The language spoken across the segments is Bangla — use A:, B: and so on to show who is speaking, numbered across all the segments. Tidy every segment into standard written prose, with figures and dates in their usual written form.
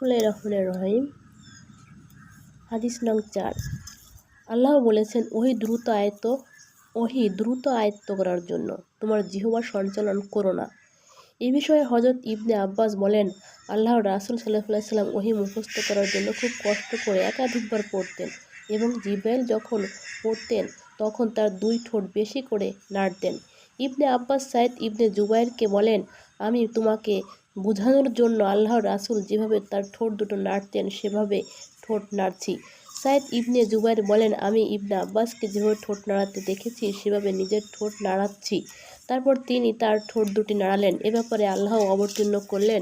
A: বিসমিল্লাহির রহমানির রহিম। হাদিস নং 4। আল্লাহ বলেছেন, ওহি দ্রুত আয়ত্ত করার জন্য তোমার জিহ্বা সঞ্চালন করো না। এ বিষয়ে হযরত ইবনে আব্বাস বলেন, আল্লাহর রাসূল সাল্লাল্লাহু আলাইহি ওয়াসাল্লাম ওহী মুখস্থ করার জন্য খুব কষ্ট করে একাধিকবার পড়তেন এবং জিবরাইল যখন পড়তেন তখন তার দুই ঠোঁট বেশি করে নাড়তেন। ইবনে আব্বাস সাইদ ইবনে জুবাইরকে বলেন, আমি তোমাকে বোঝানোর জন্য আল্লাহর রাসূল যেভাবে তার ঠোঁট দুটো নাড়তেন সেভাবে ঠোঁট নাড়ছি। সাইদ ইবনে জুবাইর বলেন, আমি ইবনে আব্বাসকে যেভাবে ঠোঁট নাড়াতে দেখেছি সেভাবে নিজের ঠোঁট নাড়াচ্ছি। তারপর তিনি তার ঠোঁট দুটি নাড়ালেন। এ ব্যাপারে আল্লাহ অবতীর্ণ করলেন,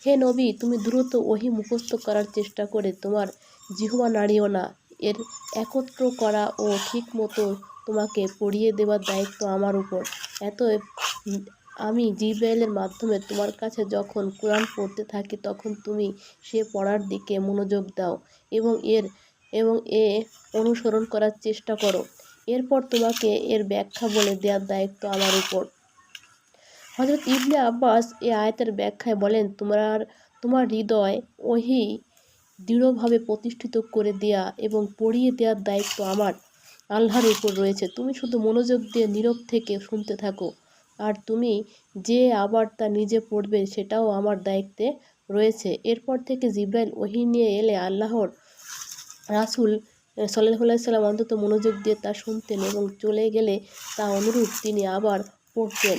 A: হে নবী, তুমি দ্রুত ওহী মুখস্থ করার চেষ্টা করে তোমার জিহ্বা নাড়িও না। এর একত্র করা ও ঠিক মতো তোমাকে পড়িয়ে দেওয়ার দায়িত্ব আমার উপর। আমি জিবরাইলের মাধ্যমে তোমার কাছে যখন কুরআন পড়তে থাকি তখন তুমি সে পড়ার দিকে মনোযোগ দাও এবং এ অনুসরণ করার চেষ্টা করো। এরপর তোমাকে এর ব্যাখ্যা বলে দেওয়ার দায়িত্ব আমার উপর। হযরত ইবনে আব্বাস এ আয়াতের ব্যাখ্যায় বলেন, তোমার হৃদয় ওহী দৃঢ়ভাবে প্রতিষ্ঠিত করে দেয়া এবং পড়িয়ে দেওয়ার দায়িত্ব আমার আল্লাহর উপর রয়েছে। তুমি শুধু মনোযোগ দিয়ে নীরব থেকে শুনতে থাকো, আর তুমি যে আবার তা নিজে পড়বে সেটাও আমার দায়িত্বে রয়েছে। এরপর থেকে জিবরাইল ওহী নিয়ে এলে আল্লাহর রাসূল সাল্লাল্লাহু আলাইহি ওয়াসাল্লাম অন্তত মনোযোগ দিয়ে তা শুনতেন এবং চলে গেলে তা অনুরূপ তিনি আবার পড়তেন।